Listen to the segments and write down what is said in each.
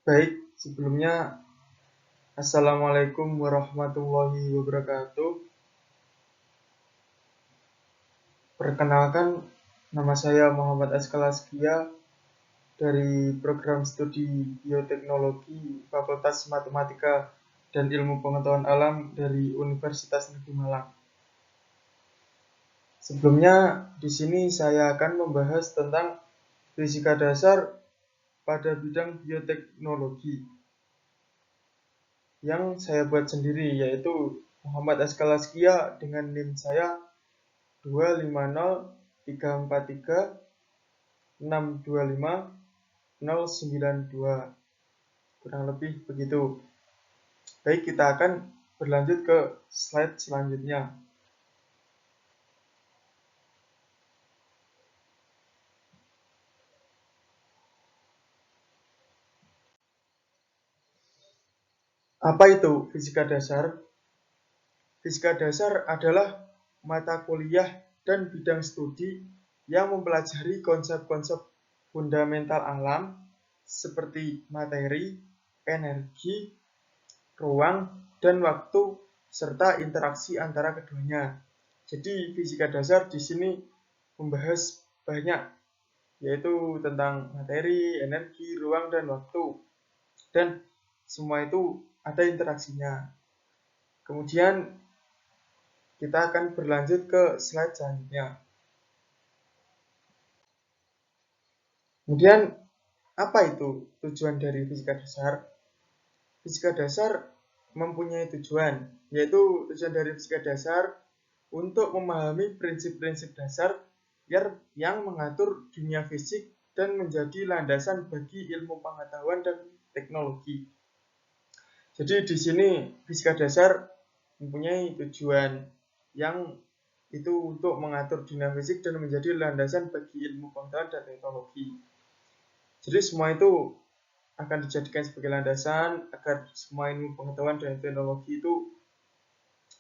Baik, sebelumnya Assalamualaikum warahmatullahi wabarakatuh. Perkenalkan, nama saya Muhammad Askalaskia dari program studi Bioteknologi Fakultas Matematika dan Ilmu Pengetahuan Alam dari Universitas Negeri Malang. Sebelumnya, di sini saya akan membahas tentang fisika dasar pada bidang bioteknologi yang saya buat sendiri, yaitu Muhammad Askalaskia dengan NIM saya 2503436259092, kurang lebih begitu. Baik, kita akan berlanjut ke slide selanjutnya. Apa itu fisika dasar? Fisika dasar adalah mata kuliah dan bidang studi yang mempelajari konsep-konsep fundamental alam seperti materi, energi, ruang, dan waktu, serta interaksi antara keduanya. Jadi fisika dasar di sini membahas banyak, yaitu tentang materi, energi, ruang, dan waktu. Dan semua itu ada interaksinya. Kemudian kita akan berlanjut ke slide selanjutnya. Kemudian apa itu tujuan dari fisika dasar? Fisika dasar mempunyai tujuan, yaitu tujuan dari fisika dasar untuk memahami prinsip-prinsip dasar yang mengatur dunia fisik dan menjadi landasan bagi ilmu pengetahuan dan teknologi. Jadi di sini fisika dasar mempunyai tujuan yang itu untuk mengatur dunia fisik dan menjadi landasan bagi ilmu pengetahuan dan teknologi. Jadi semua itu akan dijadikan sebagai landasan agar semua ilmu pengetahuan dan teknologi itu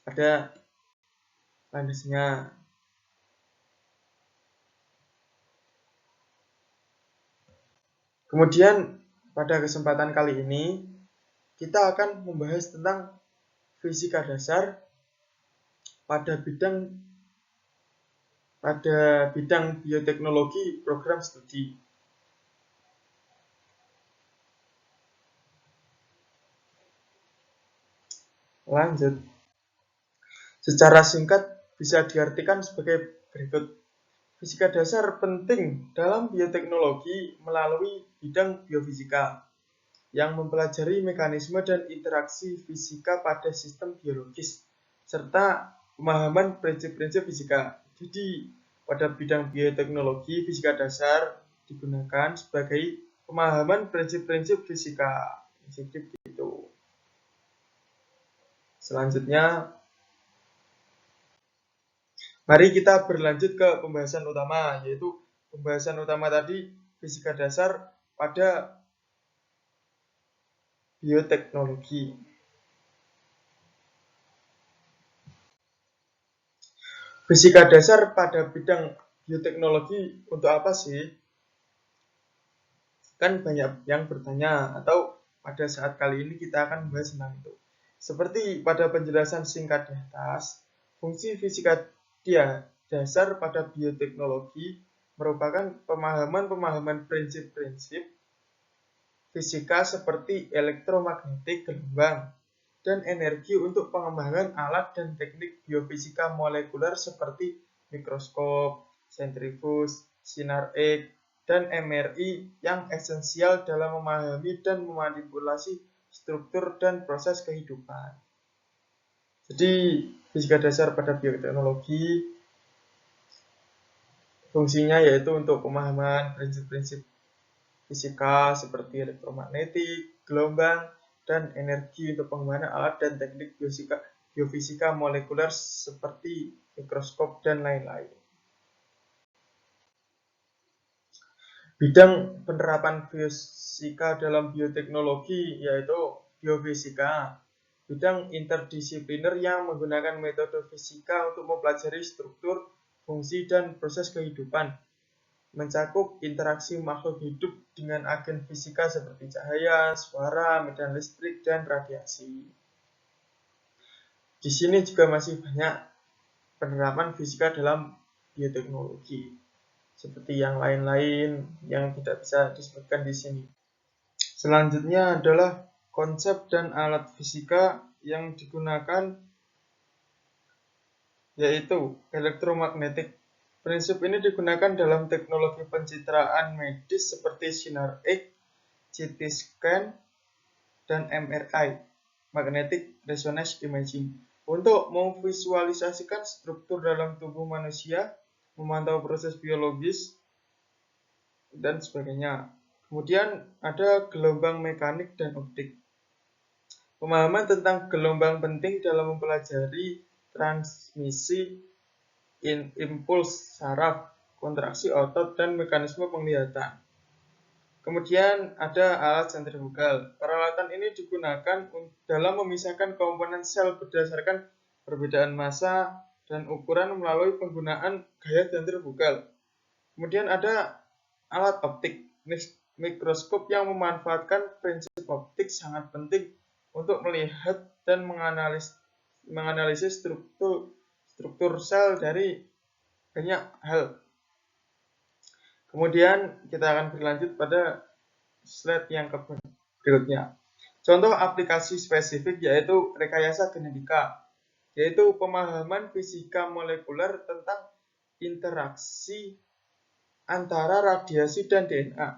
ada landasnya. Kemudian pada kesempatan kali ini kita akan membahas tentang fisika dasar pada bidang bioteknologi program studi. Lanjut. Secara singkat bisa diartikan sebagai berikut. Fisika dasar penting dalam bioteknologi melalui bidang biofisika yang mempelajari mekanisme dan interaksi fisika pada sistem biologis serta pemahaman prinsip-prinsip fisika. Jadi pada bidang bioteknologi, fisika dasar digunakan sebagai pemahaman prinsip-prinsip fisika. Gitu. Selanjutnya, mari kita berlanjut ke pembahasan utama, yaitu pembahasan utama tadi fisika dasar pada bioteknologi. Fisika dasar pada bidang bioteknologi untuk apa sih? Kan banyak yang bertanya, atau pada saat kali ini kita akan membahas tentang itu. Seperti pada penjelasan singkat di atas, fungsi fisika dasar pada bioteknologi merupakan pemahaman prinsip-prinsip fisika seperti elektromagnetik gelombang dan energi untuk pengembangan alat dan teknik biofisika molekuler seperti mikroskop, sentrifuge, sinar X, dan MRI yang esensial dalam memahami dan memanipulasi struktur dan proses kehidupan. Jadi, fisika dasar pada bioteknologi fungsinya yaitu untuk pemahaman prinsip-prinsip fisika seperti elektromagnetik, gelombang, dan energi untuk pengembangan alat dan teknik biofisika molekuler seperti mikroskop dan lain-lain. Bidang penerapan fisika dalam bioteknologi yaitu biofisika, bidang interdisipliner yang menggunakan metode fisika untuk mempelajari struktur, fungsi, dan proses kehidupan. mencakup interaksi makhluk hidup dengan agen fisika seperti cahaya, suara, medan listrik, dan radiasi. Di sini juga masih banyak penerapan fisika dalam bioteknologi, seperti yang lain-lain yang tidak bisa disebutkan di sini. Selanjutnya adalah konsep dan alat fisika yang digunakan, yaitu elektromagnetik. Prinsip ini digunakan dalam teknologi pencitraan medis seperti sinar X, CT scan, dan MRI, magnetic resonance imaging, untuk memvisualisasikan struktur dalam tubuh manusia, memantau proses biologis, dan sebagainya. Kemudian ada gelombang mekanik dan optik. Pemahaman tentang gelombang penting dalam mempelajari transmisi impuls saraf, kontraksi otot, dan mekanisme penglihatan. Kemudian ada alat sentrifugal. Peralatan ini digunakan dalam memisahkan komponen sel berdasarkan perbedaan massa dan ukuran melalui penggunaan gaya sentrifugal. Kemudian ada alat optik. Mikroskop yang memanfaatkan prinsip optik sangat penting untuk melihat dan menganalisis struktur sel dari banyak hal. Kemudian kita akan berlanjut pada slide yang berikutnya. Contoh aplikasi spesifik yaitu rekayasa genetika, yaitu pemahaman fisika molekuler tentang interaksi antara radiasi dan DNA,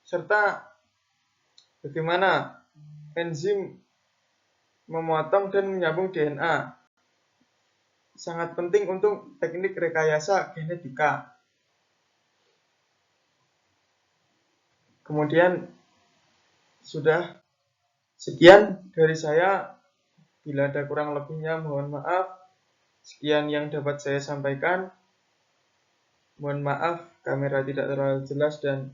serta bagaimana enzim memotong dan menyambung DNA. Sangat penting untuk teknik rekayasa genetika. Kemudian sudah sekian dari saya. Bila ada kurang lebihnya mohon maaf. Sekian yang dapat saya sampaikan. Mohon maaf kamera tidak terlalu jelas dan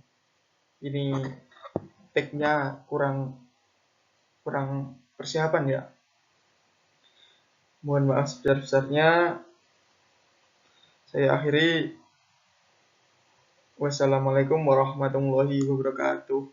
ini take-nya kurang persiapan ya. Mohon maaf sebesar-besarnya. Saya akhiri. Wassalamualaikum warahmatullahi wabarakatuh.